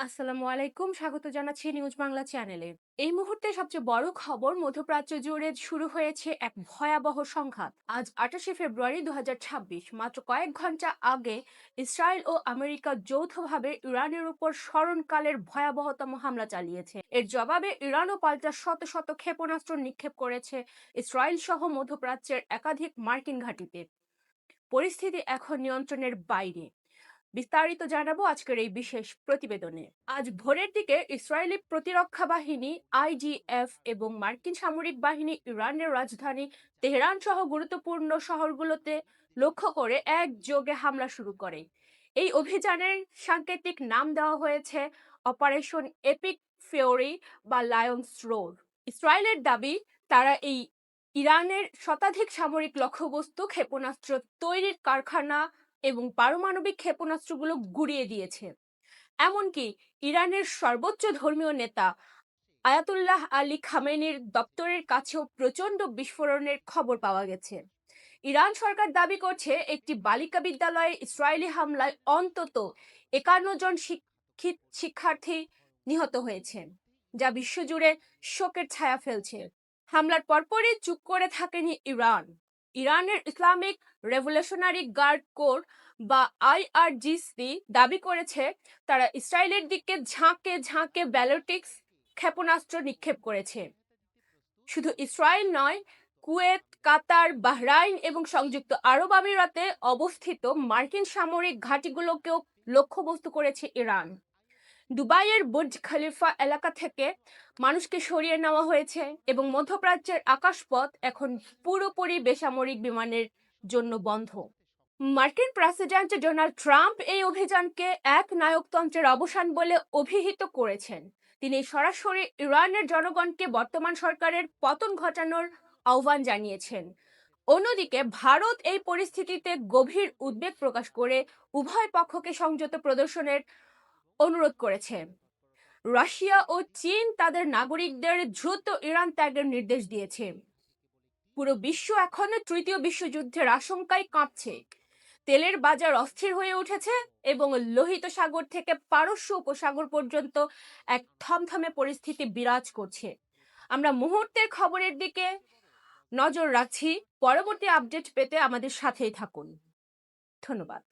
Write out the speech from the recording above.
আসসালামু আলাইকুম, স্বাগত জানাচ্ছি নিউজ বাংলা চ্যানেলে। এই মুহূর্তে সবচেয়ে বড় খবর, মধ্যপ্রাচ্য জুড়ে শুরু হয়েছে এক ভয়াবহ সংঘাত। আজ 28শে ফেব্রুয়ারি 2026, মাত্র কয়েক ঘন্টা আগে ইসরায়েল ও আমেরিকা যৌথভাবে ইরানের উপর স্মরণকালের ভয়াবহতম হামলা চালিয়েছে। এর জবাবে ইরানও পাল্টা শত শত ক্ষেপণাস্ত্র নিক্ষেপ করেছে ইসরায়েল সহ মধ্যপ্রাচ্যের একাধিক মার্কিন ঘাঁটিতে। পরিস্থিতি এখন নিয়ন্ত্রণের বাইরে। বিস্তারিত জানাবো আজকের এই বিশেষ প্রতিবেদনে। আজ ভোরের দিকে ইসরায়েলি প্রতিরক্ষা বাহিনী আইডিএফ এবং মার্কিন সামরিক বাহিনী ইরানের রাজধানী তেহরান সহ গুরুত্বপূর্ণ শহরগুলোতে লক্ষ্য করে একযোগে হামলা শুরু করে। এই অভিযানের সাংকেতিক নাম দেওয়া হয়েছে অপারেশন এপিক ফিওরি বা লায়ন্স রোর। ইসরায়েলের দাবি, তারা এই ইরানের শতাধিক সামরিক লক্ষ্যবস্তু, ক্ষেপণাস্ত্র তৈরির কারখানা এবং পারমাণবিক ক্ষেপণাস্ত্রগুলো গুড়িয়ে দিয়েছে। এমনকি ইরানের সর্বোচ্চ ধর্মীয় নেতা আয়াতুল্লাহ আলী খামেনির দপ্তরের কাছেও প্রচণ্ড বিস্ফোরণের খবর পাওয়া গেছে। ইরান সরকার দাবি করছে, একটি বালিকা বিদ্যালয়ে ইসরায়েলি হামলায় অন্তত 51 জন শিক্ষার্থী নিহত হয়েছে, যা বিশ্বজুড়ে শোকের ছায়া ফেলছে। হামলার পরপরই চুপ করে থাকেনি ইরান। ইরানের ইসলামিক রেভলিউশনারি গার্ড কোর বা আইআরজিসি দাবি করেছে, তারা ইসরায়েলের দিকে ঝাঁকে ঝাঁকে ব্যালিস্টিক ক্ষেপণাস্ত্র নিক্ষেপ করেছে। শুধু ইসরায়েল নয়, কুয়েত, কাতার, বাহরাইন এবং সংযুক্ত আরব আমিরাতে অবস্থিত মার্কিন সামরিক ঘাঁটিগুলোকেও লক্ষ্যবস্তু করেছে ইরান। দুবাইয়ের বুর্জ খলিফা এলাকা থেকে মানুষকে সরিয়ে নেওয়া হয়েছে এবং মধ্যপ্রাচ্যের আকাশপথ এখন পুরোপুরি বেসামরিক বিমানের জন্য বন্ধ। মার্কিন প্রেসিডেন্ট ডোনাল্ড ট্রাম্প এই অভিযানকে এক নায়কতন্ত্রের অবসান বলে অভিহিত করেছেন। তিনি সরাসরি ইরানের জনগণকে বর্তমান সরকারের পতন ঘটানোর আহ্বান জানিয়েছেন। অন্যদিকে ভারত এই পরিস্থিতিতে গভীর উদ্বেগ প্রকাশ করে উভয় পক্ষকে সংযত প্রদর্শনের অনুরোধ করেছে। রাশিয়া ও চীন তাদের নাগরিকদের দ্রুত ইরান ত্যাগের নির্দেশ দিয়েছে। পুরো বিশ্ব এখন তৃতীয় বিশ্বযুদ্ধের আশঙ্কায় কাঁপছে। তেলের বাজার অস্থির হয়ে উঠেছে এবং লোহিত সাগর থেকে পারস্য উপসাগর পর্যন্ত এক থমথমে পরিস্থিতি বিরাজ করছে। আমরা মুহূর্তের খবরের দিকে নজর রাখছি। পরবর্তী আপডেট পেতে আমাদের সাথেই থাকুন। ধন্যবাদ।